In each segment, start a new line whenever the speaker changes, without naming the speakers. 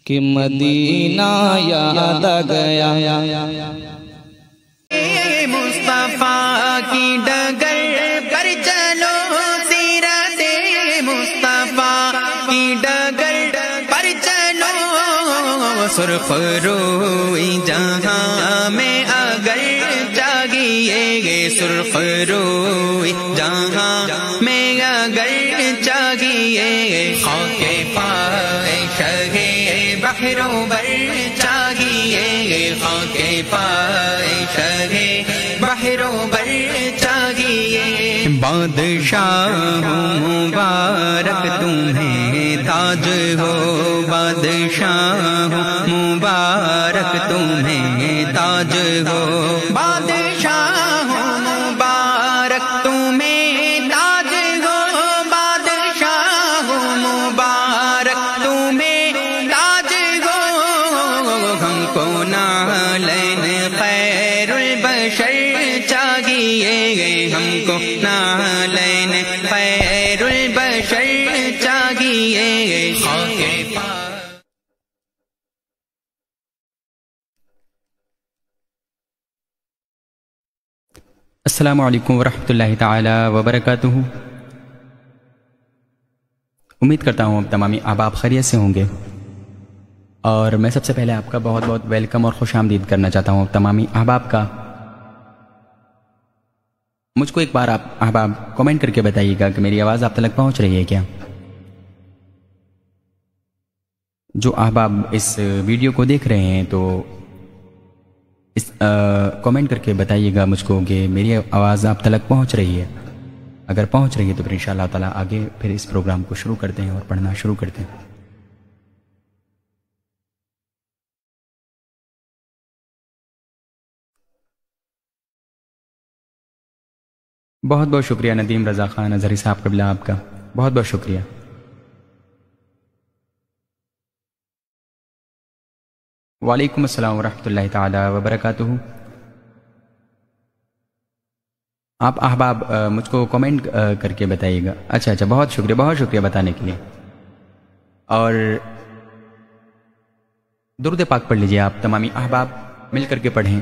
کہ مدینہ یاد آ گیا۔
مصطفیٰ کی ڈگر پر چلو، سیرت مصطفیٰ کی ڈگر پر چلو، سرخ روئی جہاں میں اگر چاہیے، سرخ روئی جہاں میں اگر چاہیے، خاک پائے شہ بحر و بر چاہیے، خاک پائے شہ بحر و بر چاہیے، بادشاہ مبارک تمہیں تاج ہو، بادشاہ مبارک تمہیں تاج ہو، بادشاہ مبارک تمہیں تاج ہو، بادشاہ مبارک تمہیں تاج ہو، ہم کو نالین خیر البشر چاہیے، ہم کو نالین خیر البشر چاہیے، خاک
السلام علیکم ورحمۃ اللہ تعالی وبرکاتہ۔ امید کرتا ہوں تمامی احباب خیریت سے ہوں گے، اور میں سب سے پہلے آپ کا بہت بہت ویلکم اور خوش آمدید کرنا چاہتا ہوں تمامی احباب کا۔ مجھ کو ایک بار آپ احباب کمنٹ کر کے بتائیے گا کہ میری آواز آپ تک پہنچ رہی ہے کیا۔ جو احباب اس ویڈیو کو دیکھ رہے ہیں تو کمنٹ کر کے بتائیے گا مجھ کو کہ میری آواز آپ تک پہنچ رہی ہے۔ اگر پہنچ رہی ہے تو پھر انشاءاللہ تعالیٰ آگے پھر اس پروگرام کو شروع کرتے ہیں اور پڑھنا شروع کرتے ہیں۔ بہت بہت شکریہ ندیم رضا خان اظہری صاحب قبلہ، آپ کا بہت بہت شکریہ۔ وعلیکم السلام ورحمۃ اللہ تعالی وبرکاتہ۔ آپ احباب مجھ کو کمنٹ کر کے بتائیے گا۔ اچھا بہت شکریہ بتانے کے لیے۔ اور درود پاک پڑھ لیجئے آپ تمامی احباب، مل کر کے پڑھیں۔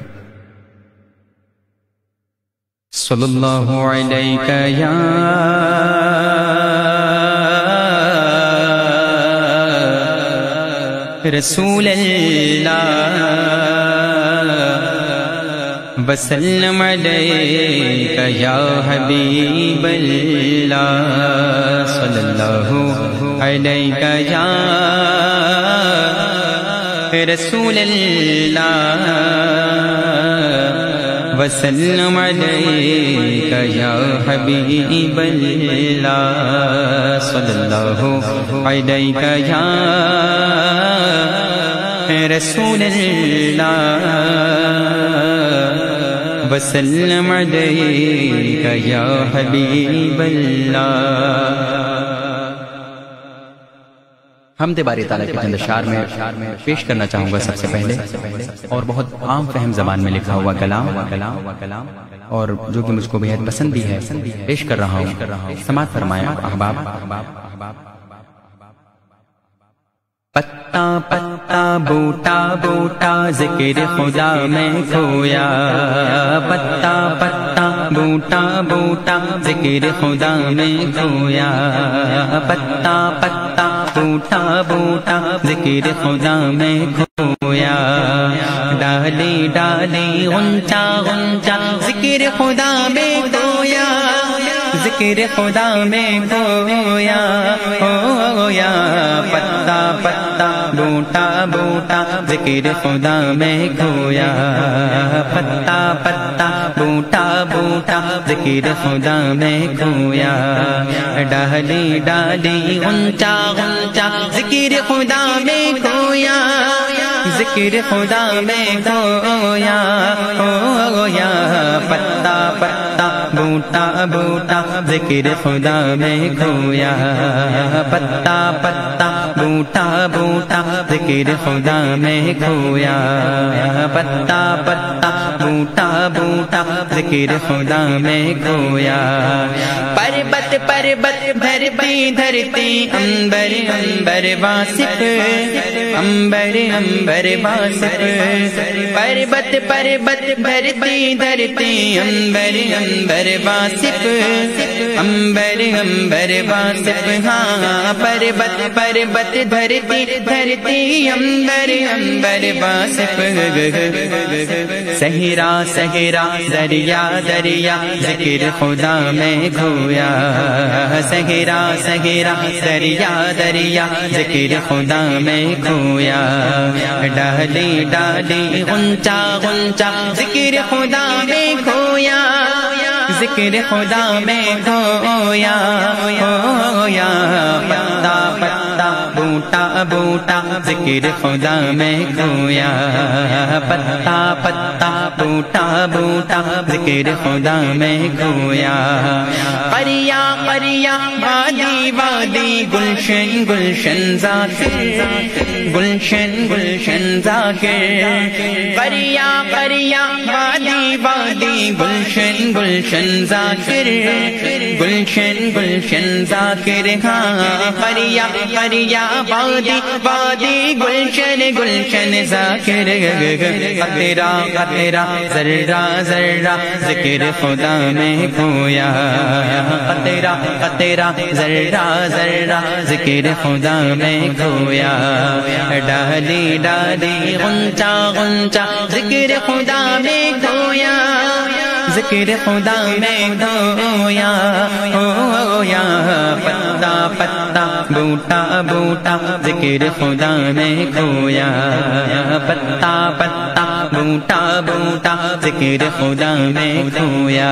صلی اللہ علیہ یا رسول اللہ وسلم علیک یا حبیب اللہ، صلی اللہ علیک یا رسول اللہ وسلم علیک یا حبیب اللہ، صلی اللہ علیک یا رسول اللہ وسلم علیک یا حبیب اللہ۔ حمد باری تعالیٰ کے چند اشعار میں پیش کرنا چاہوں گا سب سے پہلے، اور بہت عام فہم زبان میں لکھا ہوا کلام، اور جو کہ مجھ کو بہت پسند بھی ہے، پیش کر رہا ہوں، سماعت فرمائیں احباب۔ پتا پتا بوٹا بوٹا ذکر خدا میں کھویا، پتا پتا بوٹا بوٹا ذکر خدا میں کھویا، پتا پتا بوٹا بوٹا ذکر خدا میں کھویا، ڈالی ڈالی غنچہ غنچہ ذکر خدا میں کھویا، ذکر خدا میں کھویا کھویا، پتا پتا بوٹا بوٹا ذکر خدا میں کھویا، پتا پتا بوٹا بوٹا ذکر خدا میں کھویا، ڈالی ڈالی غنچہ غنچہ ذکر خدا میں کھویا، ذکر خدا میں کھویا کھویا، پتا پتا بوٹا بوٹا ذکر خدا میں کھویا، پتا پتا بوٹا بوٹا ذکر خدا میں کھویا، پتا پتا بوٹا
بوٹا ذکر خدا میں کھویا پربت پربت دھرتی دھرتی عنبر عنبر واسف عنبر عنبر واسف پربت پربت دھرتی دھرتی عنبر عنبر واسف عنبر عنبر واسف ہاں پربت پربت دھرتی دھرتی عنبر عنبر واسف صحرا صحرا دریا دریا ذکر خدا میں کھویا صحرا صحرا دریا دریا ذکر خدا میں کھویا ڈالی ڈالی غنچہ غنچہ ذکر خدا میں کھویا ذکر خدا میں کھویا کھویا پتا پتا بوٹا بوٹا ذکر خدا میں کھویا پتا پتا بوٹا بوٹا ذکر خدا میں کھویا قریا قریا وادی وادی گلشن گلشن ذاکر گلشن گلشن ذاکر قریا قریا وادی وادی گلشن گلشن ذاکر گلشن گلشن ذاکر ہاں قریا قریا وادی وادی گلشن گلشن ذاکر قطرہ قطرہ ذرہ ذرہ ذکر خدا میں کھویا قطرہ قطرہ ذرہ ذرہ ذکر خدا میں کھویا ڈالی ڈالی غنچہ غنچہ ذکر خدا میں کھویا ذکر خدا میں کھویا کھویا پتا پتا بوٹا بوٹا ذکر خدا میں کھویا پتا پتا بوٹا بوٹا ذکر خدا میں کھویا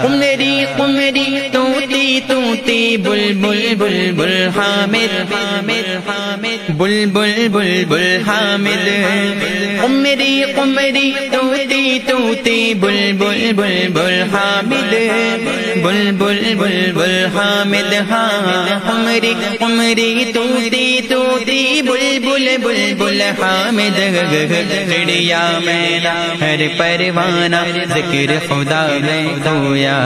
قمری قمری توتی توتی بلبل بلبل حامد حامد حامد بلبل بلبل حامد قمری قمری توتی توتی بلبل بلبل حامد بلبل بلبل حامد ہاں قمری قمری توتی توتی بلبل بلبل حامد چڑیا مینا ہر پروانہ ذکر خدا میں کھویا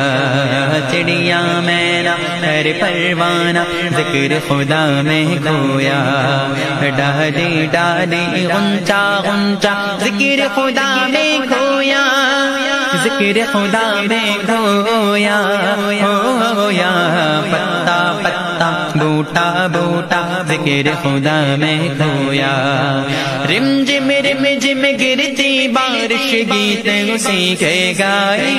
چڑیا مینا ہر پروانہ ذکر خدا میں کھویا ڈالی ڈالی غنچہ غنچہ ذکر خدا میں کھویا ذکر خدا میں کھویا کھویا پتا پتا بوٹا بوٹا ذکر خدا میں کھویا رم جم گرتی بارش گیت اسی کے گائے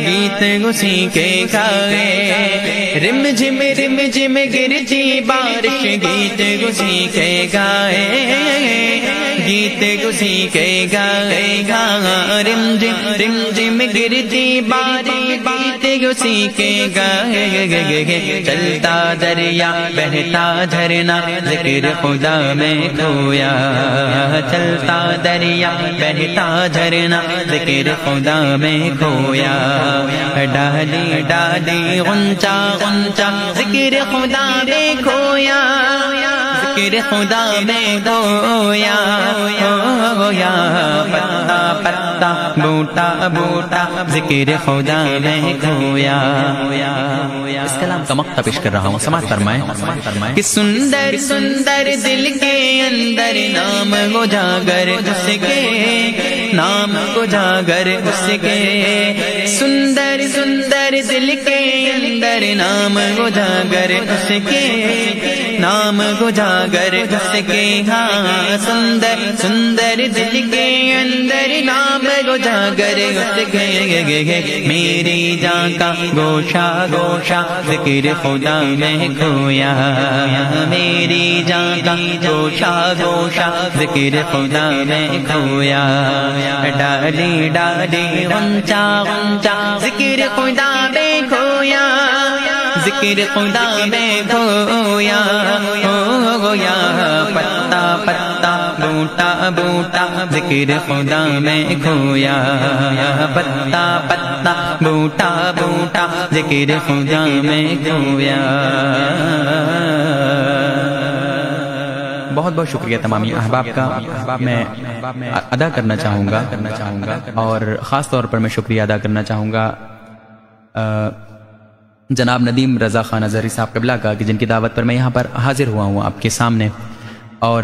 گیت اسی کے گائے رم جم گرتی بارش گیت اسی کے گائے گیت اسی کے گائے گا رم جم گرتی بارش گیت اسی کے گائے چلتا دریا بہتا جھرنا ذکر خدا میں کھویا چلتا دریا بہتا جھرنا ذکر خدا میں کھویا ڈالی ڈالی غنچہ غنچہ ذکر خدا میں کھویا ذکر خدا میں کھویا کھویا پتا پتا بوٹا بوٹا ذکر خدا میں کھویا
اس کلام کا مقطع پیش کر رہا ہوں، سماعت فرمائیں
کہ سندر سندر دل کے اندر نام کو جاگر اس کے نام کو جاگر اس کے سندر سندر دل کے اندر نام کو جاگر اس کے نام کو جاگر اس کے ہاں سندر سندر دل کے اندر نام کو جاگر اس کے میری جان کا گوشہ گوشہ ذکر خدا میں کھویا میری جان کا گوشہ گوشہ ذکر خدا میں کھویا ڈالی ڈالی غنچہ غنچہ ذکر خدا میں کھویا ذکر خدا میں کھویا کھویا پتا پتا بوٹا بوٹا ذکر خدا میں کھویا پتا پتا بوٹا بوٹا ذکر خدا میں کھویا
بہت بہت شکریہ تمامی احباب کا میں ادا کرنا چاہوں گا اور خاص طور پر میں شکریہ ادا کرنا چاہوں گا جناب ندیم رضا خان اظہری صاحب قبلہ کا کہ جن کی دعوت پر میں یہاں پر حاضر ہوا ہوں آپ کے سامنے، اور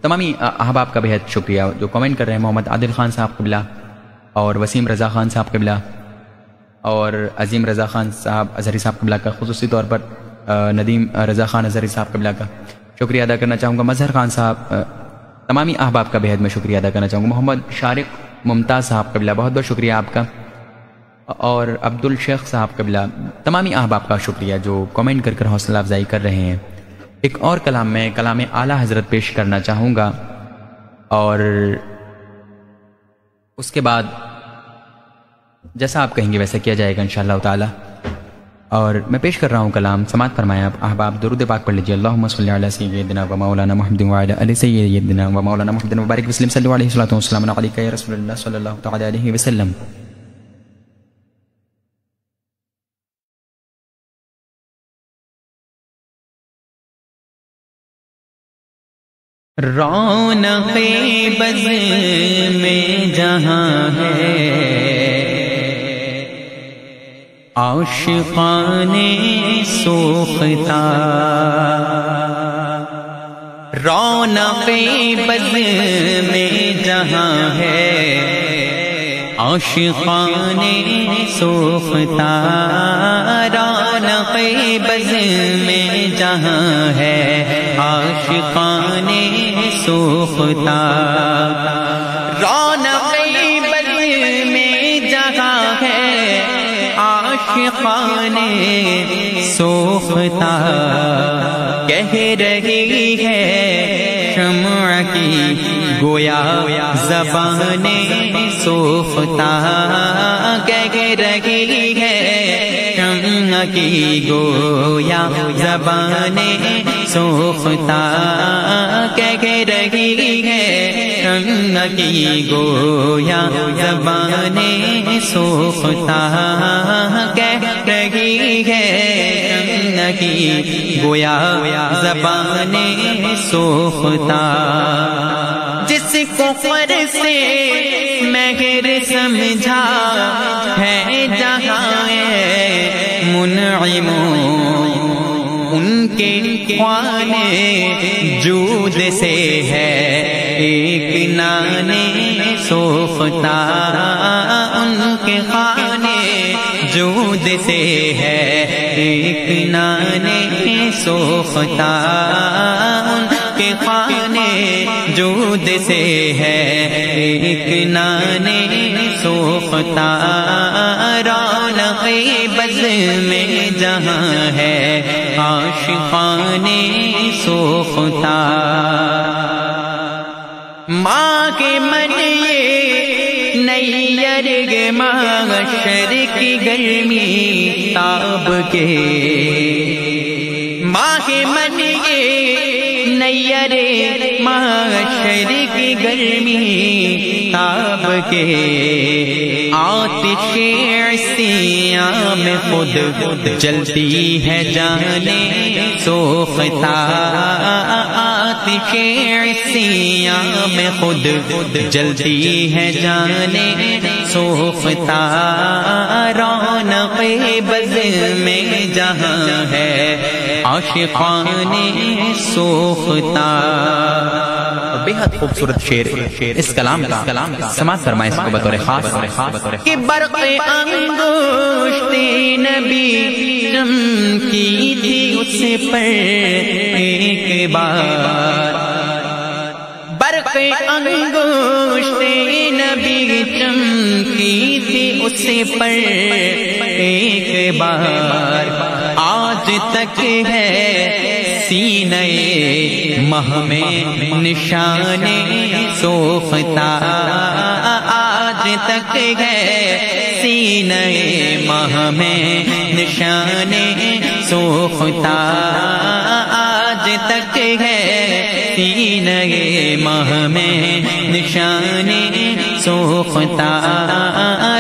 تمامی احباب کا بہت شکریہ جو کامنٹ کر رہے ہیں، محمد عادل خان صاحب قبلہ اور وسیم رضا خان صاحب قبلہ اور عظیم رضا خان صاحب اظہری صاحب قبلہ کا، خصوصی طور پر ندیم رضا خان اظہری صاحب قبلہ کا شکریہ ادا کرنا چاہوں گا، مظہر خان صاحب، تمامی احباب کا بہت میں شکریہ ادا کرنا چاہوں گا، محمد شارق ممتاز صاحب قبلہ بہت بہت شکریہ آپ کا، اور عبد الشیخ صاحب قبلہ، تمامی احباب کا شکریہ جو کامنٹ کر حوصلہ افزائی کر رہے ہیں۔ ایک اور کلام میں کلام اعلیٰ حضرت پیش کرنا چاہوں گا اور اس کے بعد جیسا آپ کہیں گے ویسا کیا جائے گا انشاءاللہ تعالی۔ اور میں پیش کر رہا ہوں کلام، سماعت فرمائیں آپ احباب، درود پاک پڑھ لیجیے، اللہم صلی علی سیدنا و مولانا محمد وعلی آل سیدنا و مولانا محمد وبارک وسلم، صلی علیہ الصلوۃ والسلام علیک یا رسول اللہ صلی اللہ تعالی علیہ وسلم۔
رونق بز میں جہاں ہے عاشقان سوختہ، رونق بز میں جہاں ہے عاشقان سوختہ، رونق بز میں جہاں ہے عاشقان سوختہ، رونق بز میں جہاں ہے عاشقان سوختہ، کہہ رہی ہے شمع کی گویا زبان سوختہ، کہہ رہی ہے شمع کی گویا زبان سوختہ، کہہ رہی ہے شمع کی گویا زبان سوختہ، کہہ رہی ہے شمع کی گویا زبان سوختہ، جس کو پر سے مہر سمجھا ہے جہاں منعم، ان کے خوان جود سے ہے ایک نان سوختہ، ان کے خوان جود سے ہے ایک نان سوختہ، ان کے خوان جود سے ہے ایک نان سوختہ، رونق بز میں جہاں ہے عاشقان سوختہ، ماں کے من یہ نیرگ معشر کی گرمی تاب کے، ماں کے من یہ نیر معشر کی گرمی تاب کے، آتش سیاہ میں خود جلتی ہے جانے سوختہ، آتش سیاہ میں خود جلتی ہے جانے سوختہ، رونق بز میں جہاں ہے عاشقان سوختہ۔
بہت خوبصورت شعر اس کلام کا، سماعت فرمائیں اس کو بطور خاص
کہ برق انگشت نبی چمکی تھی اس پر ایک بار، برق انگشت نبی چمکی تھی اس پر ایک بار، آج تک ہے سینے مہ میں نشان سوختہ، آج تک ہے سینے مہ میں نشان سوختہ، آج تک ہے سینے مہ میں نشان سوختہ،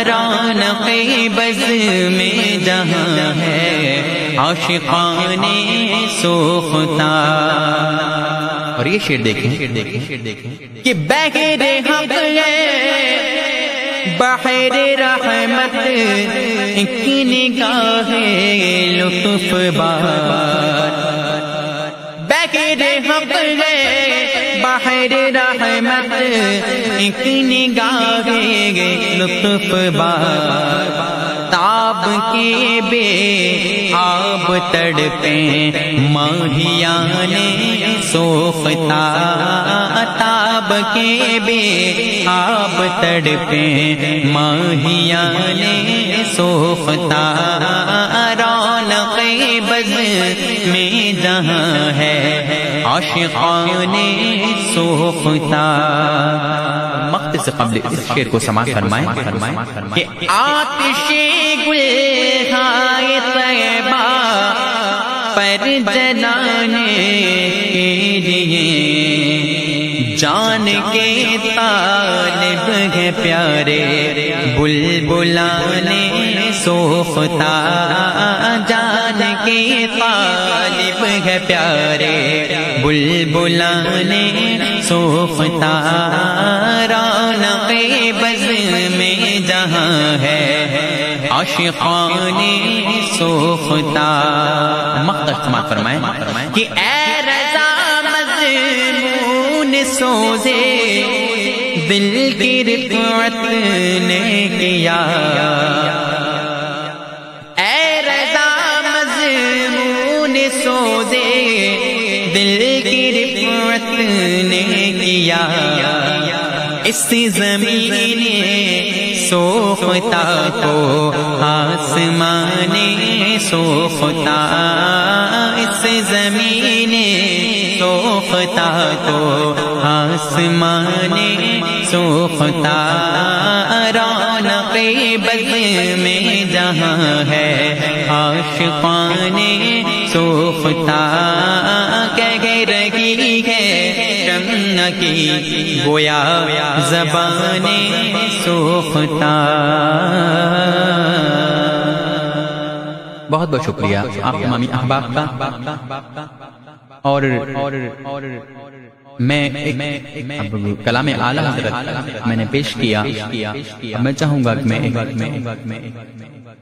رونق بز میں جہاں ہے عاشقان سوختہ۔
اور یہ شعر دیکھیں
کہ بغیر حق بحر رحمت کی نگاہ لطف بار، بغیر حق بحر رحمت کی نگاہ لطف بار، تاب کے بے آب تڑپیں ماہیان سوختا، تاب کے بے آب تڑپیں ماہیان سوختا، رونق بز میں جہاں ہے عاشقان سوختا۔
مقت سے قبل اس شعر کو سماعت فرمائیں
کہ آتش گلہائے طیبہ پر جلانے کے لیے جان کے طالب ہے پیارے بلبلانے سوختا، جان کے طالب ہے پیارے بلبلانے سوختا، رونق بز میں جہاں ہے عاشقان سوختا۔
مقت سماعت فرمائیں
کہ اے رضا مضمون سوزے دل کی رفعت نے کیا، اے رضا مضمون سوزے دل کی رفعت نے کیا، اس زمین سوختا کو آسمان سوختا، اس زمین سوختا کو آسمان سوختا، رونق بز میں جہاں ہے عاشقان سوختا، کہہ رہی ہے شمع کی گویا زبان سوختا۔
بہت بہت شکریہ آپ تمامی احباب کا، اور میں اب کلام اعلیٰ حضرت میں نے پیش کیا، اب میں چاہوں گا کہ میں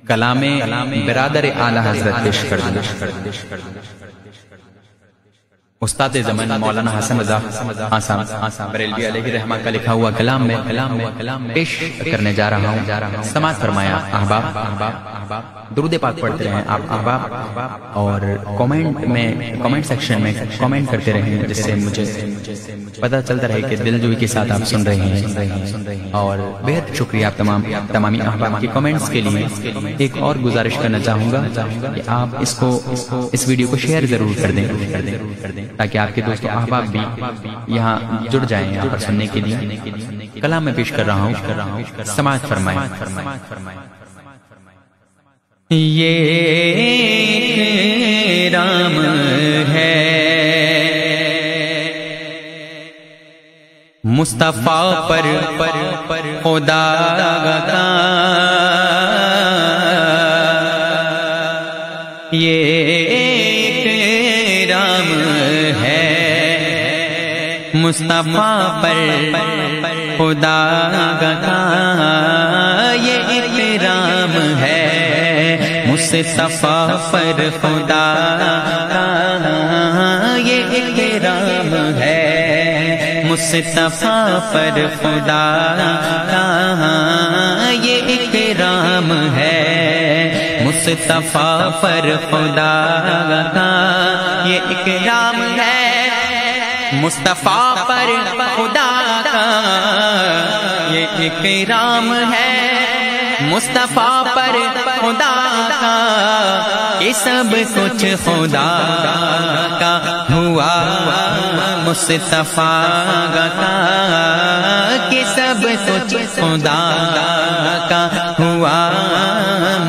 کلام برادر اعلیٰ حضرت پیش کر دوں۔ استاد زمن مولانا حسن رضا خان بریلوی علیہ رحمہ کا لکھا ہوا کلام میں پیش کرنے جا رہا ہوں، سماعت فرمایا احباب، درود پاک پڑھتے رہیں آپ احباب، اور کامنٹ سیکشن میں کامنٹ کرتے رہیں، جس سے مجھے پتہ چلتا رہے کہ دل جوئی کے ساتھ آپ سن رہے ہیں، اور بہت شکریہ آپ تمامی احباب کی کامنٹس کے لیے۔ ایک اور گزارش کرنا چاہوں گا کہ آپ اس ویڈیو کو شیئر ضرور کر دیں تاکہ آپ کے دوست و احباب بھی یہاں جڑ جائیں یہاں پر سننے کے لیے۔ کلام میں پیش کر رہا ہوں، سماعت فرمائیں۔
یہ رام ہے مصطفیٰ پر خدا کا، یہ رام ہے مصطفیٰ پر خدا کا، یہ اکرام ہے مصطفیٰ پر خدا کا، یہ اکرام ہے مصطفیٰ پر خدا کا، یہ اکرام ہے مصطفیٰ پر خدا کا، یہ اکرام ہے مصطفیٰ پر خدا کا، یہ اکرام ہے مصطفیٰ پر خدا کا، یہ سب کچھ خدا کا ہوا مصطفیٰ کا، کہ سب کچھ خدا کا ہوا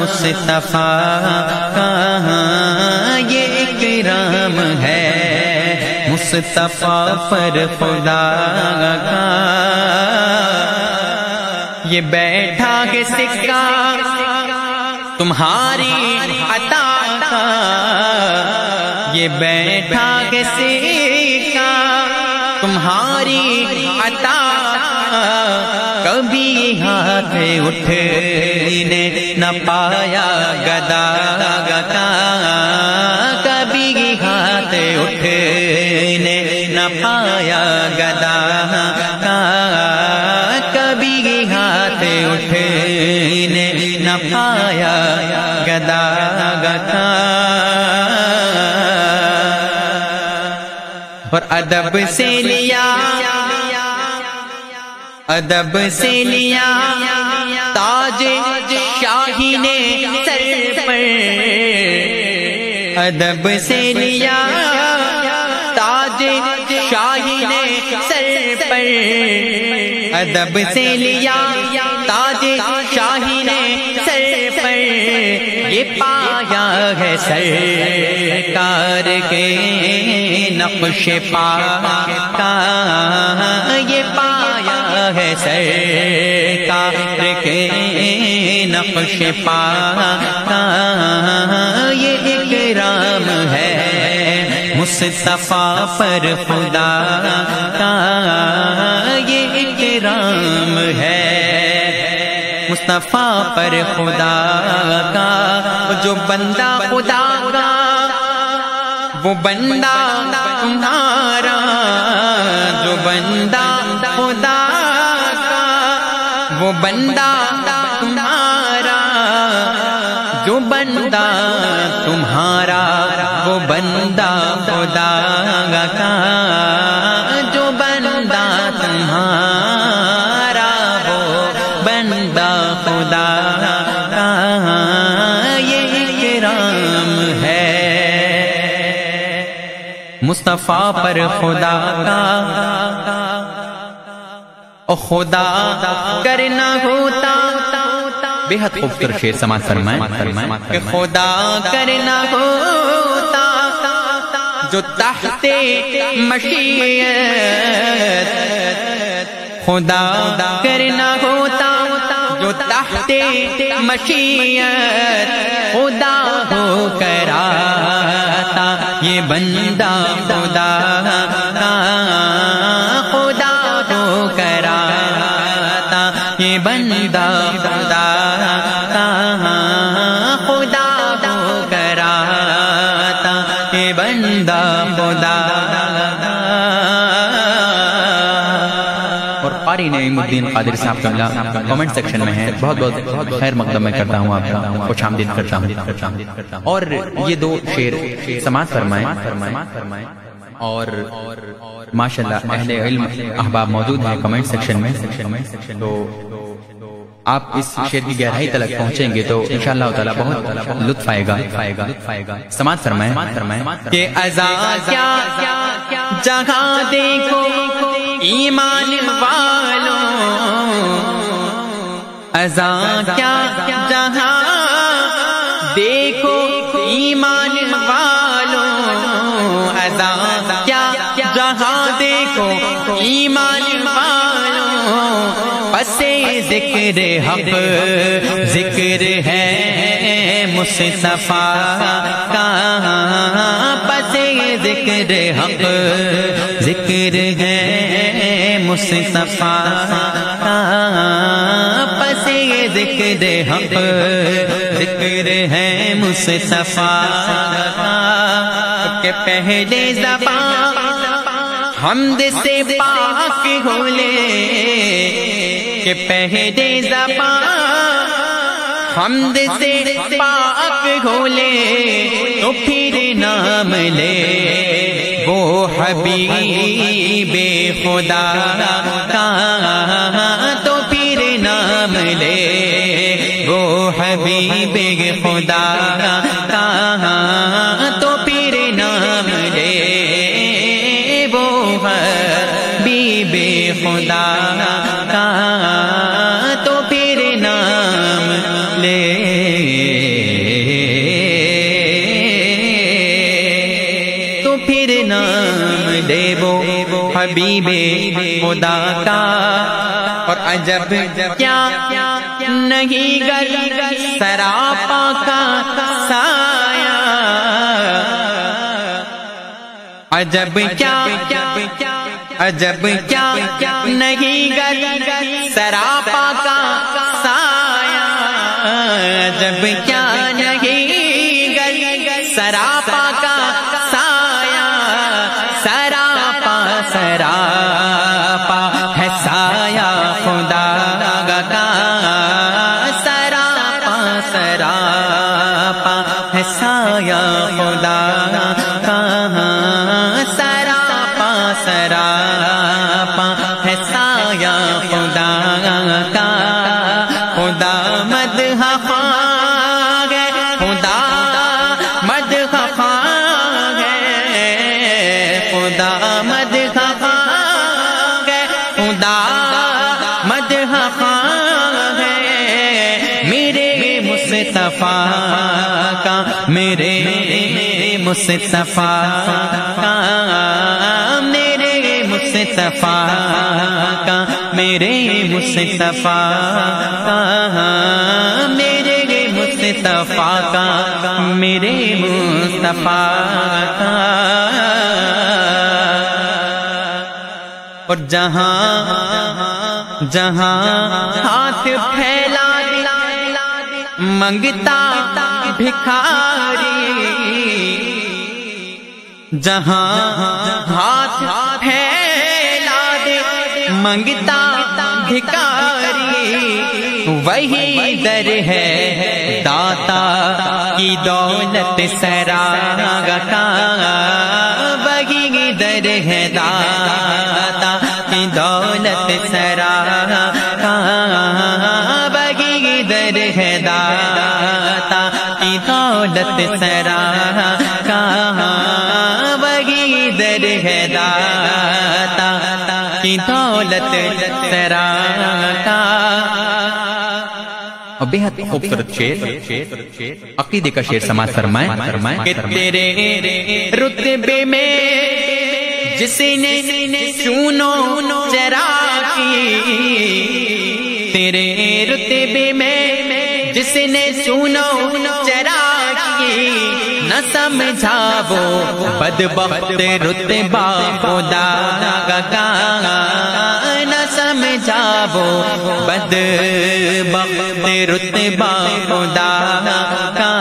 مصطفیٰ کا، یہ اکرام ہے مصطفیٰ پر خدا کا، یہ بیٹھا کے سکہ تمہاری عطا کا، یہ بیٹھا کے سکہ تمہاری عطا کبھی ہاتھ اٹھنے نہ پایا گدا کا، کبھی ہاتھ اٹھنے نہ پایا گدا کا، کبھی ہاتھ اٹھنے نہ پایا گدا کا۔ اور ادب سے لیا، ادب سے لیا تاج شاہی نے سر پر، ادب سے لیا تاج شاہی نے سر پر، ادب سے لیا تاج شاہی نے سر پر، یہ پایا ہے سرکار کے نقش پا کا، یہ پایا ہے سرکار کے نقش پا کا، یہ اکرام ہے مصطفیٰ پر خدا کا، یہ اکرام ہے مصطفیٰ پر خدا کا۔ جو بندہ خدا کا وہ بندہ تمہارا، جو بندہ خدا کا وہ بندہ تمہارا، جو بندہ تمہارا وہ بندہ خدا کا، جو بندہ تمہارا وہ بندہ خدا کا، یہ اکرام ہے مصطفیٰ پر خدا کا۔ اور خدا کرنا ہوتا،
بے حد خوبصورت شعر سماعت فرمائیں
کہ خدا کرنا ہوتا جو تحت مشیت، خدا کرنا ہوتا جو تحت مشیت، خدا ہو کر آتا یہ بندہ خدا کا، خدا ہو کر آتا یہ بندہ خدا کا، خدا ہو کر آتا یہ بندہ خدا کا۔
اور قاری نعیم الدین قادری صاحب قبلہ کمنٹ سیکشن میں ہے، بہت بہت خیر مقدم میں کرتا ہوں، آپ کا خوش آمدید کرتا ہوں۔ اور یہ دو شعر سماعت فرمائیں، اور ماشاءاللہ اہل علم احباب موجود ہیں کمنٹ سیکشن میں، تو آپ اس شعر کی گہرائی تک پہنچیں گے تو انشاءاللہ تعالی بہت لطف آئے گا۔ سماعت فرمائیں
کہ ازا کیا جہاں دیکھو ایمان والوں، ازا کیا جہاں دیکھو ایمان والوں، ازا کیا جہاں دیکھو ایمان والوں، پس ذکر حق ذکر ہے مصطفیٰ کا، پس ذکر حق ذکر ہے مصطفیٰ کا، پس ذکر حق ذکر ہے مصطفیٰ کا، کہ پہلے زبان حمد سے پاک ہو لے، کہ پہلے زبان حمد سے پاک ہو لے، تو پھر نام لے وہ حبیب خدا کا، تو پھر نام لے وہ حبیب خدا کا، تو پھر نام لے وہ حبیب خدا کا، تو پھر نام لے تو پھر نام لے وہ حبیب خدا کا۔ اور عجب کیا نہیں گر سراپا کا سایہ، عجب کیا عجب کیا نہیں گر سراپا کا سایہ، عجب کیا نہیں گر سراپا کا سایہ، سراپا سراپا ہے سایہ خدا کا، سراپا سراپا ہے سایہ خدا کا، سراپا سراپا ہے سایہ خدا کا، خدا مدح خواہ ہے، خدا مدح خواہ ہے، خدا مدح خواہ ہے، خدا مدح خواہ ہے، میرے مصطفیٰ کا، میرے مصطفیٰ کا، میرے مصطفیٰ کا، میرے مصطفیٰ کا، میرے مصطفیٰ کا، میرے مصطفیٰ کا۔ اور جہاں جہاں ہاتھ پھیلا منگتا بھکاری، جہاں ہاتھ پھیلا دے منگتا بھکاری، وہی در ہے داتا کی دولت سراغا کا، وہی در ہے داتا کی دولت سراغا کا، وہی در ہے داتا کی دولت سراغا کا، وہی در ہے داتا کی دولت سراغا کا۔
اور بے حد خوبصورت شعر، عقیدے کا شعر سماعت فرمائیں
کہ تیرے رتبے میں جس نے چونو چرا کی، تیرے رتبے میں جس نے چونو چرا کی، نہ سمجھا وہ بدبخت رتبہ خدا کا، نہ سمجھا وہ بدبخت رتبہ خدا کا،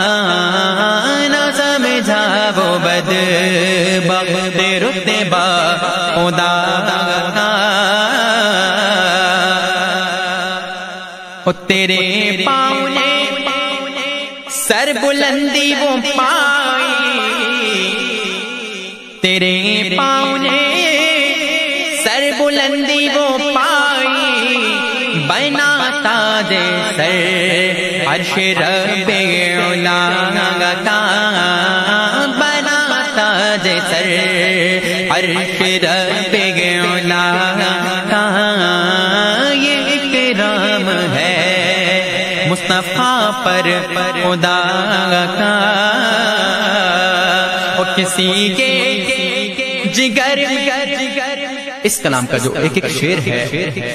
نہ سمجھا وہ بدبخت رتبہ خدا کا۔ تیرے پاؤں نے سر بلندی وہ پائی، تیرے پاؤں نے سر بلندی وہ پائی، بنا تاج سر عرش رب علا کا، بنا تاج سر عرش رب علا کا، یہ اکرام ہے مصطفیٰ پر خدا کا۔ اور کسی کے جگر
اس کلام کا جو ایک ایک شعر ہے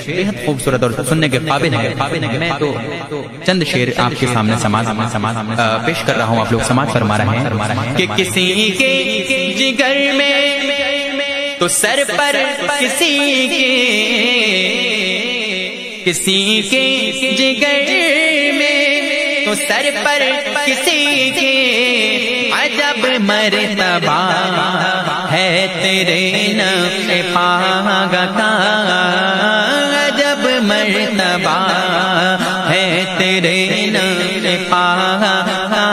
بے حد خوبصورت اور سننے کے قابل ہے۔ میں تو چند شعر آپ کے سامنے سماعت پیش کر رہا ہوں، آپ لوگ سماعت فرما رہے ہیں
کہ کسی کے جگر میں تو سر پر کسی کے جگر میں تو سر پر کسی کے، عجب مرتبہ ہے تیرے نقش پاک کا، عجب مرتبہ ہے تیرے نقش پاک کا،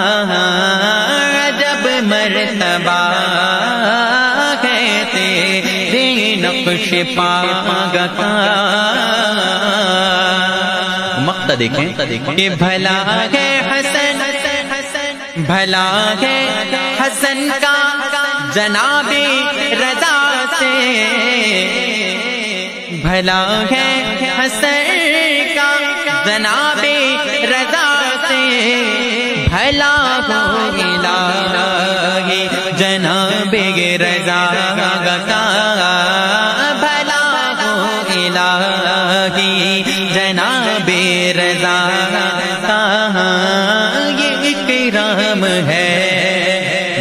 عجب مرتبہ ہے تیرے نقش پاک کا۔
مقطع دیکھیں
کہ بھلا ہے حسن، بھلا ہے حسن کا جناب رضا سے، بھلا ہے حسن کا جناب رضا سے، بھلا ہو الہی جناب رضا کا، بھلا ہو الہی جناب رضا کا، یہ اکرام ہے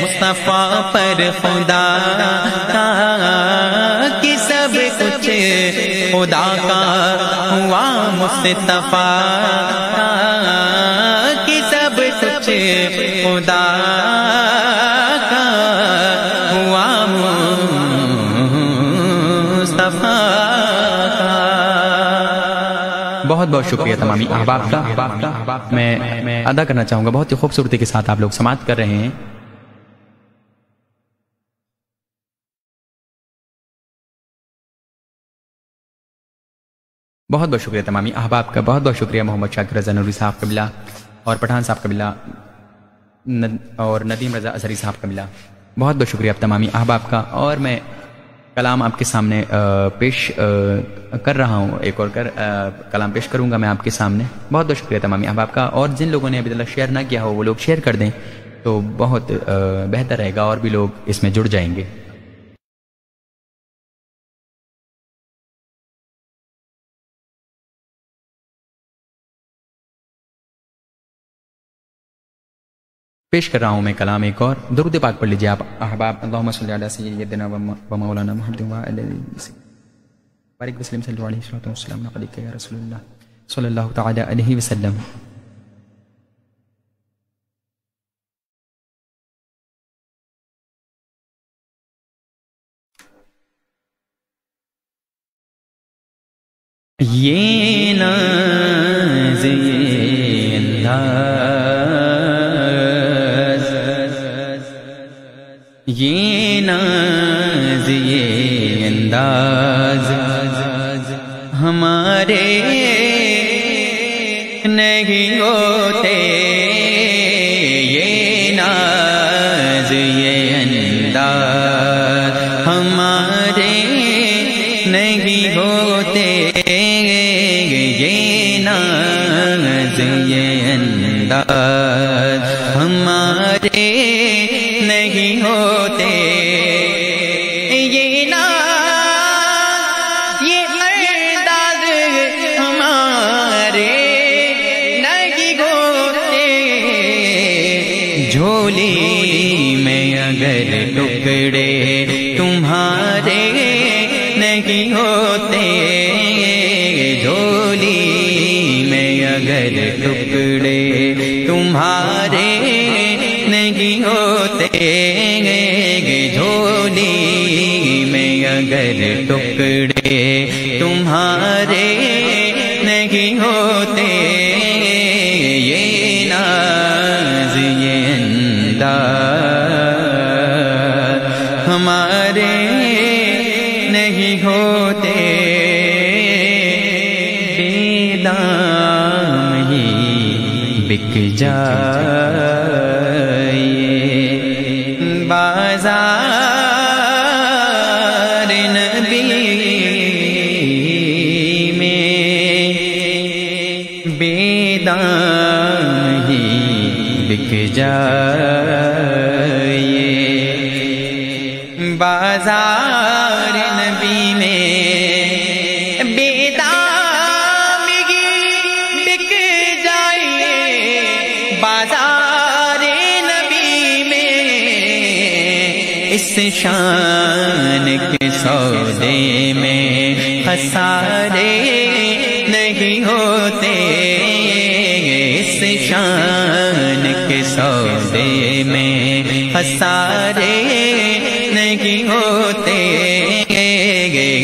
مصطفیٰ پر خدا کا، کہ سب خدا کا ہوا مصطفیٰ کہ سب کچھ خدا کا ہوا مصطفیٰ کا۔
بہت بہت شکریہ تمامی احباب کا۔ میں ادا کرنا چاہوں گا، بہت ہی خوبصورتی کے ساتھ آپ لوگ سماعت کر رہے ہیں۔ بہت بہت شکریہ تمامی احباب کا، بہت بہت شکریہ محمد شاکر رضا نوری صاحب قبلہ اور پٹھان صاحب قبلہ اور ندیم رضا اظہری صاحب قبلہ، بہت بہت شکریہ آپ تمامی احباب کا۔ اور میں کلام آپ کے سامنے پیش کر رہا ہوں، ایک اور کلام پیش کروں گا میں آپ کے سامنے۔ بہت بہت شکریہ تمامی احباب کا، اور جن لوگوں نے ابھی تک شیئر نہ کیا ہو وہ لوگ شیئر کر دیں تو بہت بہتر رہے گا، اور بھی لوگ اس میں جڑ جائیں گے۔ پیش کر رہا ہوں میں کلام ایک اور، درود پاک پڑھ لیجیے آپ احباب۔ اللہم صلی علی سیدنا و مولانا محمد وعلی بارک وسلم صلی اللہ علیہ وسلم لقد یا رسول اللہ صلی اللہ تعالی علیہ وسلم۔
یہ ناز یہ انداز، یہ ناز یہ انداز ہمارے نہیں ہوتے، یہ ناز یہ انداز ہمارے نہیں ہوتے، یہ ناز یہ انداز ہمارے نہیں ہوتے، یہ ناز یہ انداز ہمارے نہیں ہوتے، جھولی میں اگر ٹکڑے تمہارے نہیں ہوتے، جھولی میں اگر ٹکڑے تمہارے نہیں ہوتے، جھولی میں اگر ٹکڑے تمہارے نہیں ہوتے، یہ ناز یہ انداز ہمارے نہیں ہوتے، بے دام ہی بک جائے بازار نبی میں، بے دام ہی بک جائے بازار نبی میں، بے دام ہی بک جائے بازار نبی میں، اس شان کے سودے میں خسارے نہیں ہوتے، اس شان کے سودے میں خسارے نہیں ہوتے،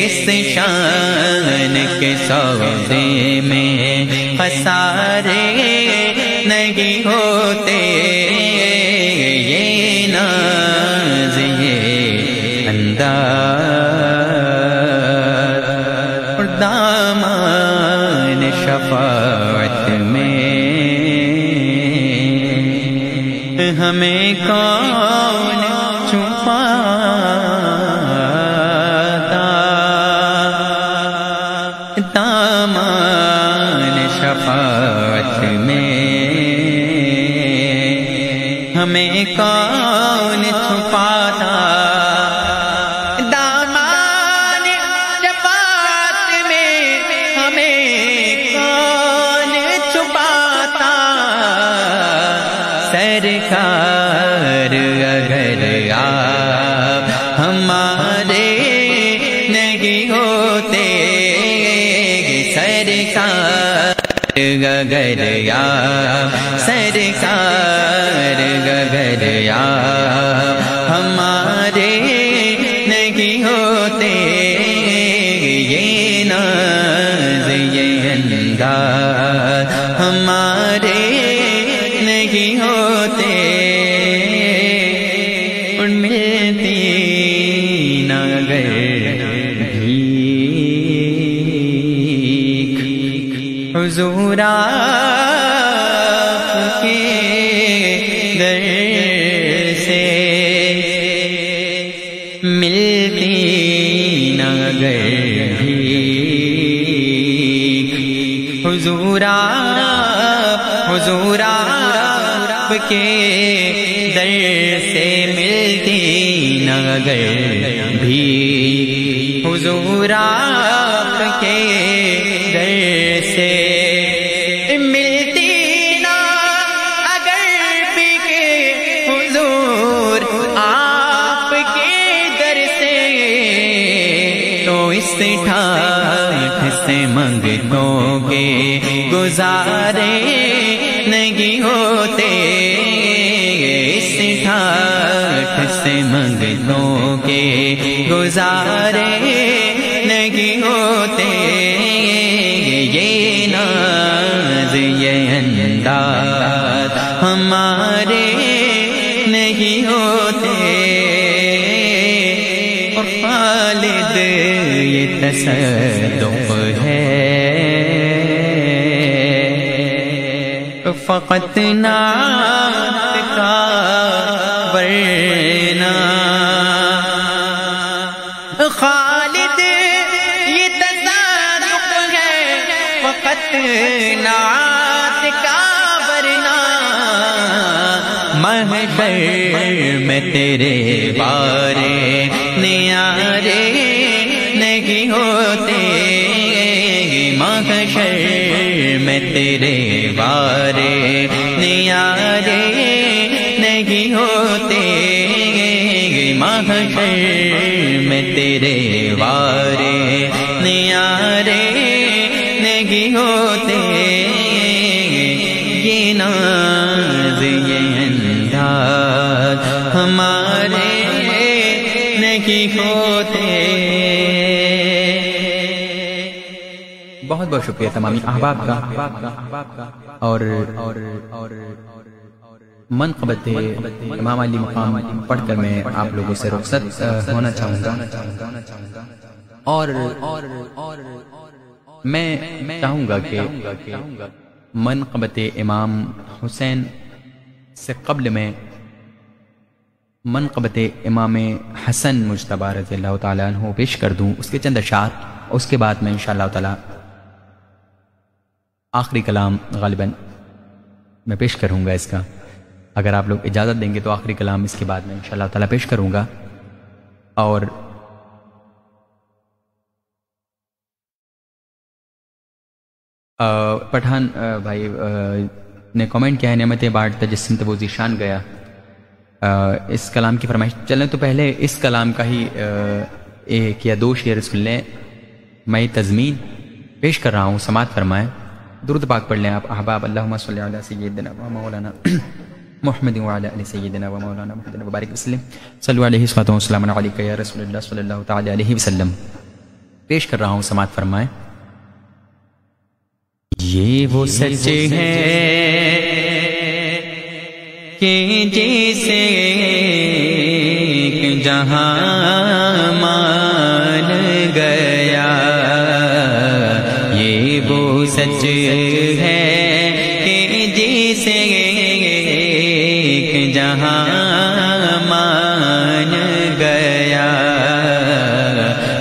اس شان کے سودے میں خسارے نہیں ہوتے، یہ ناز یہ انداز اور دامان شفاعت میں ہمیں کون چھپاتا، دامان شفاعت میں ہمیں کون چھپاتا، دامان شفاعت میں ہمیں کون چھپاتا، سرکار اگر آپ ہمارے نہیں ہوتے، گگریا سرکار گگریا ہمارے نہیں ہوتے یہ ناز یہ انداز ہمارے نہیں ہوتے اور ملتی نہ حضور آپ کے در سے ملتی نہ حضور آپ کے در سے ملتی نہ بھی حضور آپ کے در سے ٹھاٹھ سے منگتوں کے گزارے نہیں ہوتے اس ٹھاٹھ سے منگتوں کے گزارے نہیں ہوتے یہ ناز یہ انداز ہمارے نہیں ہوتے خالد یہ تصدق ہے فقط نعت کا ورنہ خالد یہ تصدق ہے فقط نعت کا ورنہ محشر میں تیرے بارے نیارے نہیں ہوتے محشر میں تیرے بارے نیارے نہیں ہوتے محشر میں تیرے بارے نیارے نہیں ہوتے یہ ناز یہ انداز ہمارے نہیں ہوتے.
بہت بہت شکریہ تمامی احباب کا اور منقبت امام علی مقام پڑھ کر میں آپ لوگوں سے رخصت ہونا چاہوں گا. اور میں چاہوں گا کہ منقبت امام حسین سے قبل میں منقبت امام حسن مجتبی رضی اللہ تعالیٰ عنہ پیش کر دوں، اس کے چند اشعار. اس کے بعد میں انشاءاللہ تعالیٰ آخری کلام غالباً میں پیش کروں گا اس کا، اگر آپ لوگ اجازت دیں گے تو آخری کلام اس کے بعد میں انشاءاللہ تعالیٰ پیش کروں گا. اور پٹھان بھائی نے کامنٹ کیا ہے، نعمت باٹ تجسم تبو ذیشان گیا، اس کلام کی فرمائش. چلیں تو پہلے اس کلام کا ہی ایک یا دو شعر سن لیں. میں تضمین پیش کر رہا ہوں، سماعت فرمائیں. درود پاک پڑھ لیں آپ احباب. اللہم صلی علی سیدنا و مولانا محمد وعلی آل سیدنا و مولانا محمد وبارک وسلم. صلو علیہ الصلوۃ والسلام علیک یا رسول اللہ صلی اللہ تعالی علیہ وسلم. پیش کر رہا ہوں، سماعت فرمائیں. یہ وہ سچ ہے کہ جیسے ایک جہاں مان گیا، یہ وہ سچ ہے کہ جیسے ایک جہاں مان گیا.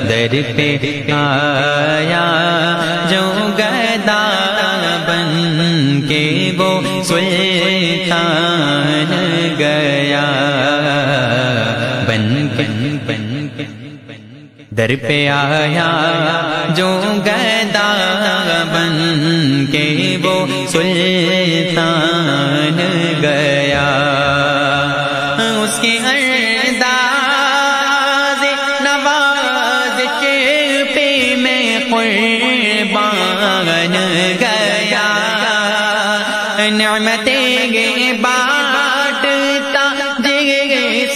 در پہ آیا جو گدا بن کے وہ سلطان گیا، بن در پہ آیا جو گدا بن کے وہ سلطان گیا. اس کے انداز نوازش پہ میں قرب
بان گیا نعمتیں بانٹتا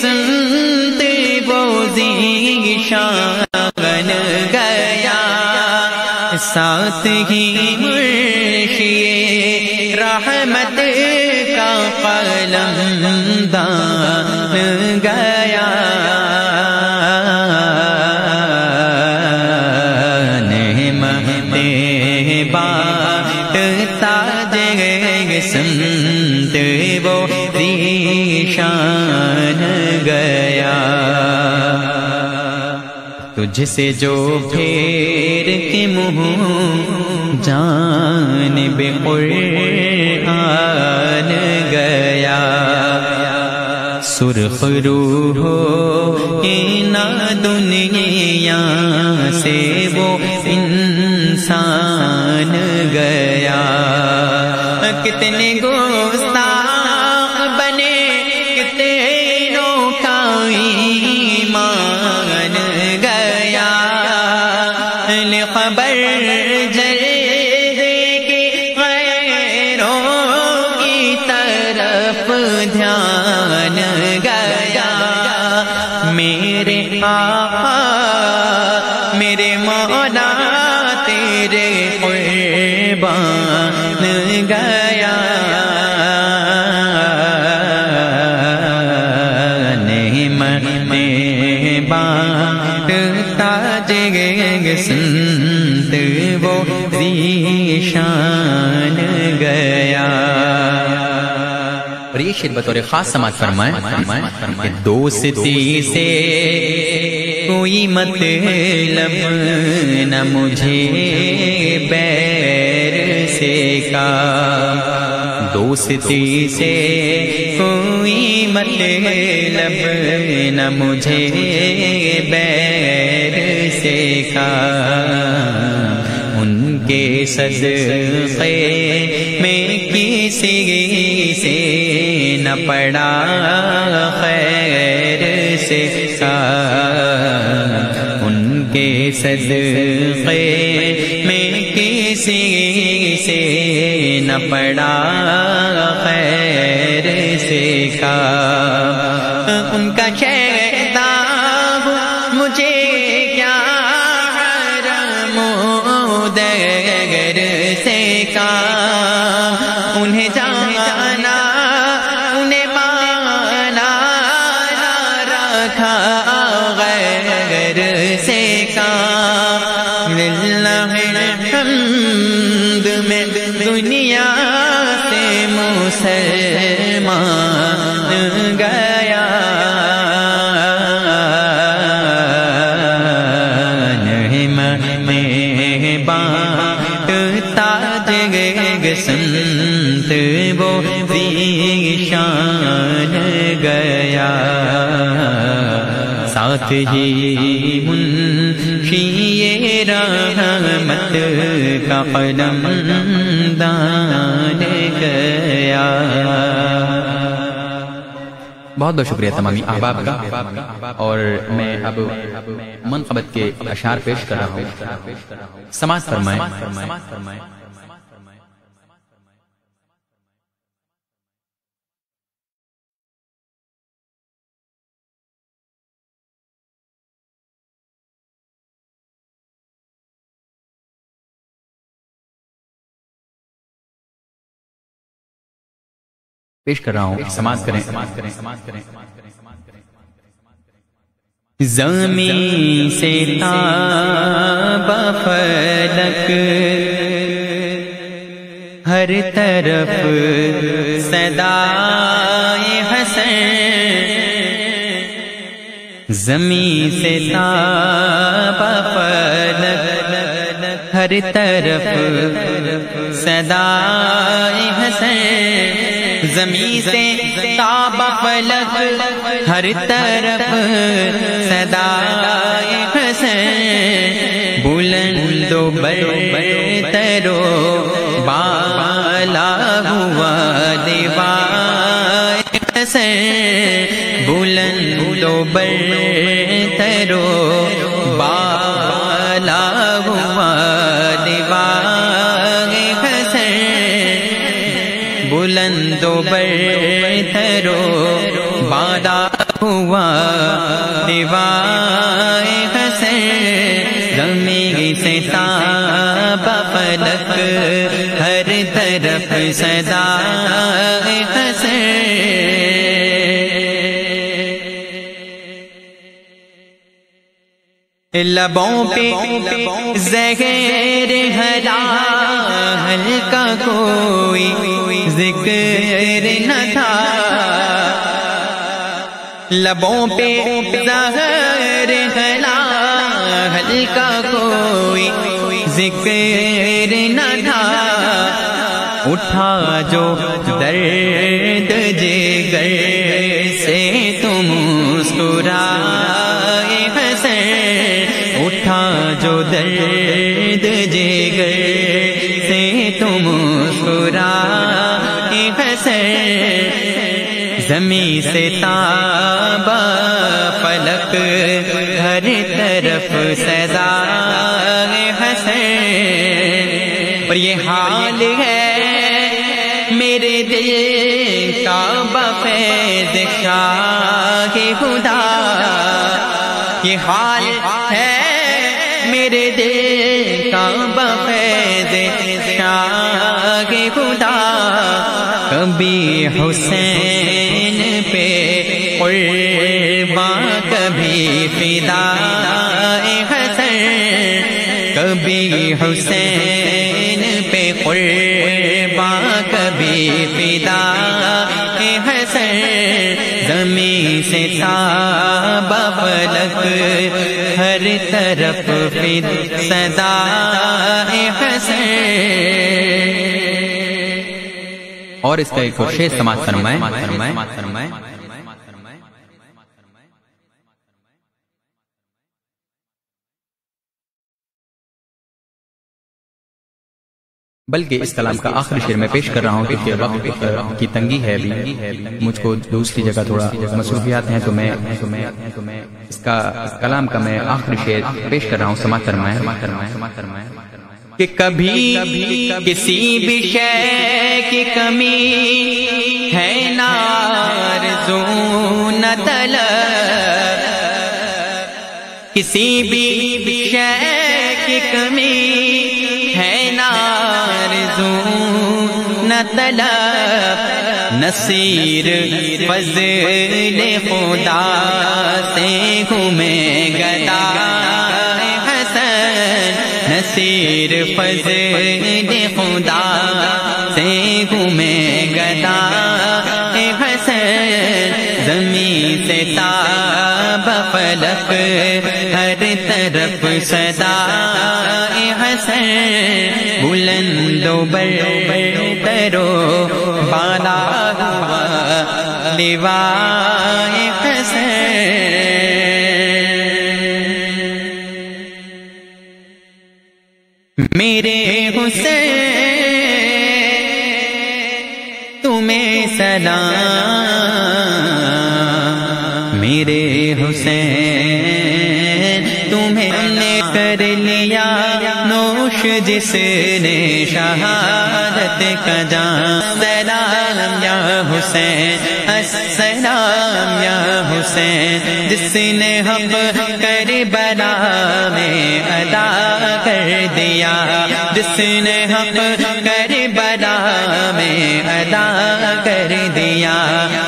سنت بوزی شان گیا ساتھ ہی مرشی رحمت کا قلم دان گیا نعمتیں بانٹتا سنت وہ ذیشان گیا تجھ سے جو پھیر کے منہ جانب قرآن گیا سرخ روح ہو نہ دنیا سے وہ انسان گیا کتنے گستاخ بنے کتنوں کا ایمان گیا خبر جلدے کے غیروں کی طرف دھیان گیا میرے آقا میرے مولا تیرے قربان گیا نعمتیں بانٹتا سنت وہ ذیشان گیا
اور یہ شعر بطور خاص سماعت فرمائیں کہ دوستی سے کوئی مطلب نہ مجھے بیر سے کا دوستی سے کوئی مطلب نہ مجھے بیر سے کا ان کے صدقے میں کسی سے نہ پڑا خیر سے کا ان کے صدقے میں کسی سے نہ پڑا خیر سے کا ان کا شہدا مجھے کیا حرم دگر سے کا انہیں جانا انہیں مانا نہ رکھا غیر سے کا للہ الحمد میں دنیا سے مسلمان گیا نعمتیں بانٹتا سنت وہ ذیشان گیا ساتھ ہی منشی رحمت کا قلم دان گیا بہت بہت شکریہ تمامی احباب کا اور میں اب منقبت کے اشعار پیش کر رہا ہوں سماعت فرمائیں پیش کر رہا ہوں سماعت کریں
زمین سے تاب فلک ہر طرف صدائے حسن زمین سے تاب فلک ہر طرف صدائے حسن زمین سے تاب فلک ہر طرف صدائے حسن بلند و برتر و بالا ہوا دیوار حسن بلند و برتر و بالا ہوا دیوار ہوا لیوائے حسین زمین سے تاب فلک ہر طرف صدائے حسین لبوں پہ زہر ہلا ہلکا کوئی ذکر نہ تھا لبوں پہ زہر ہلا ہلکا کوئی ذکر نہ تھا اٹھا جو درد جگر سے تم مسکرائے حسین اٹھا جو درد جگر سے تم مسکرائے حسین زمین سے تابا فلک ہر طرف سزائے حسین اور یہ حال ہے میرے دل کا بفیض شاہ خدا یہ حال ہے میرے دل کا بفیض شاہ خدا کبھی حسین پہ قرباں کبھی فدا حسین کبھی حسین پہ قرباں کبھی فدا حسین زمین سے تاب فلک ہر طرف صدا حسین
اور اس کا ایک شعر سماعت فرمائیں بلکہ اس کلام کا آخری شعر میں پیش کر رہا ہوں کہ وقت کی تنگی ہے ابھی مجھ کو دوسری جگہ تھوڑا مصروفیات ہیں تو میں اس کلام کا میں آخری شعر پیش کر رہا ہوں سماعت فرمائیں
کہ کبھی کسی بھی شے کی کمی ہے نہ آرزو نہ طلب کسی بھی شے کی کمی ہے نہ آرزو نہ طلب نصیر فضل خدا سے ہوں میں گدا نصیر فضل خدا سے ہوں میں گدا حسین زمین سے تاب فلک ہر طرف صدا حسین بلند و برتر و بالا ہوا لیوائے حسین میرے حسین تمہیں سلام میرے حسین تمہیں نے کر لیا نوش جس نے شہادت کا جام سلام یا حسین السلام یا حسین جس نے حق کربلا میں ادا کر دیا جس نے حق کربلا میں ادا کر دیا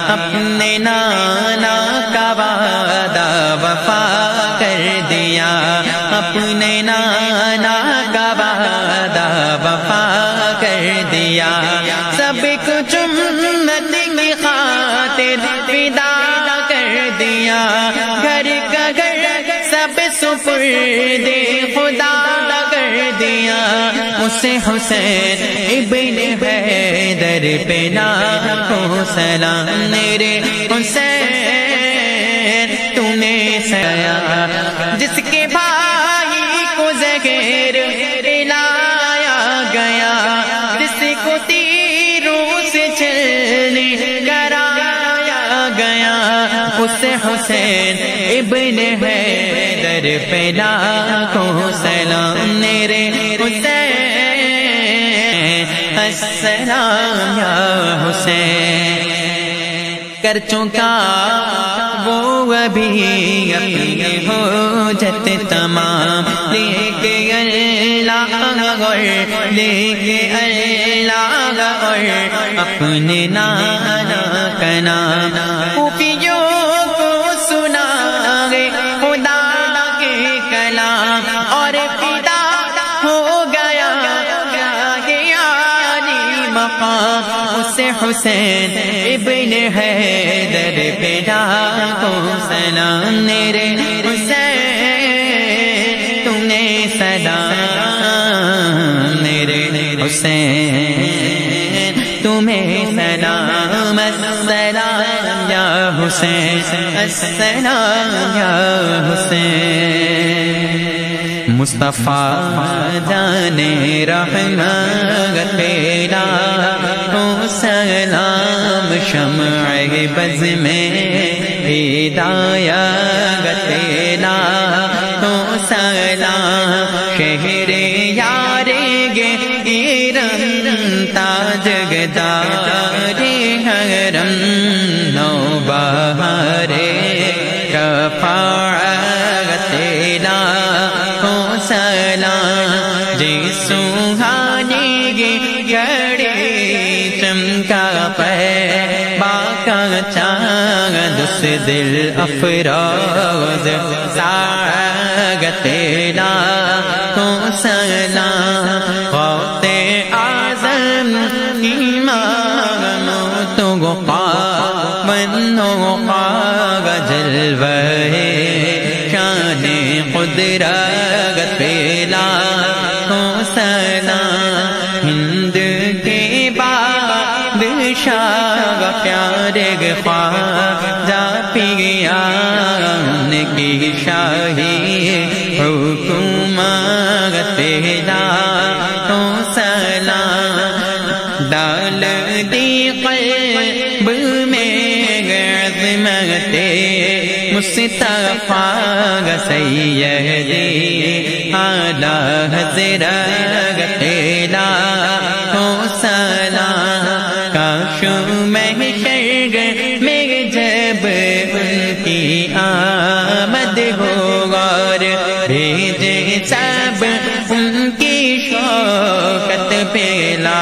اپنے نانا کا وعدہ وفا کر دیا اپنے نانا کا وعدہ وفا کر دیا سب کچھ امت کی خاطر فدا کر دیا گھر کا گھر سب سپرد خدا کر دیا اسے حسین ابن حیدر پہ لاکھوں سلام میرے حسین تمہیں سیا جس کے بھائی کو زہر پلایا گیا جس کو تیروں سے چلنے کرایا گیا اسے حسین ابن حیدر پہ لاکھوں سلام میرے حسین السلام یا حسین کر چکا وہ ابھی اپنی حجت تمام لے کے اللہ اور لے کے اللہ اور اپنے نانا کا نام خوفیوں کو سنا گے خدا کے کلام اور فدا ہو گیا مقام اسے حسین ابن حیدر پیدا کو سلام میرے حسین تم نے سلام میرے حسین تمہیں سلام السلام یا حسین السلام یا حسین مصطفیٰ جانے رحمت پیدا کو سلام شمع بز میں ہدایت پیدا کو سلام شہر یار گے ایرم تاج گدار حرم نو بہارے شفاعت تیرا ہو سلام جی سہانی گے گڑی چمکا پہ باقا چاند اس دل افراز ساغت تیرا ہو سلام غوث اعظم امام تو گفا منو پاگ جلوہ شان قدرت پیلا ہو سلام ہند کے بادشاہ پیارے خواجہ پیان کی شاہی حکومت پیلا ہو سلام ڈال دی قلب میں عظمت مصطفیٰ سیدی اعلی حضرت پیلا ہو سلام کاش محشر میں جب ان کی آمد ہو اور بھیجے سب ان کی شوکت پیلا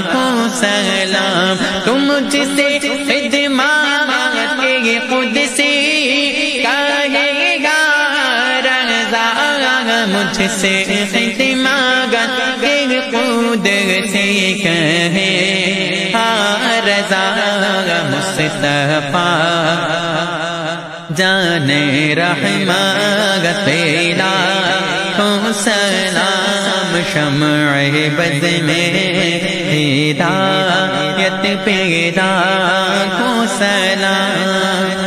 ہو سلام تم مجھ سے خدمات خود سے کہے گا رضا مجھ سے خدمات خود سے کہے رضا مصطفیٰ جان رحمت پیلا ہو سلام شمع بز میں ہدایت پیدا ہو سلام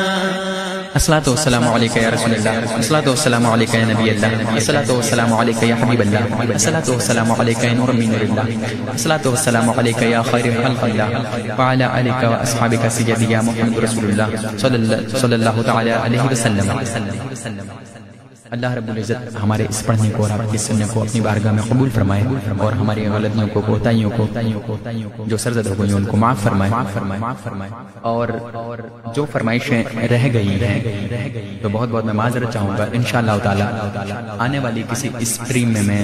الصلاة والسلام عليك يا رسول الله الصلاة والسلام عليك يا نبي الله الصلاة والسلام عليك يا حبيب الله الصلاة والسلام عليك يا نور من نور الله الصلاة والسلام عليك يا خير خلق الله وعلى آلك وأصحابك سيدي يا محمد رسول الله صلى الله تعالى عليه وسلم اللہ رب العزت ہمارے اس پڑھنے کو اور آپ کی سننے کو اپنی بارگاہ میں قبول فرمائے اور ہماری غلطیوں کو کوتاہیوں کو جو سرزد ہو گئی ان کو معاف فرمائے اور جو فرمائشیں رہ گئی ہیں تو بہت بہت میں معذرت چاہوں گا انشاءاللہ تعالی آنے والی کسی اسٹریم میں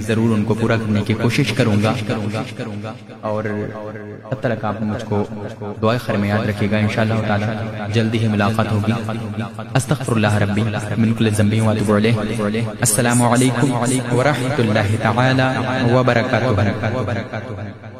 ضرور ان کو پورا کرنے کی کوشش کروں گا اور تب تک آپ مجھ کو دعائے خیر میں یاد رکھیے گا انشاءاللہ تعالی جلدی ہی ملاقات ہوگی استغفر اللہ ربی من کل ذنب واتوب الیہ السلام علیکم ورحمۃ اللہ تعالی وبرکاتہ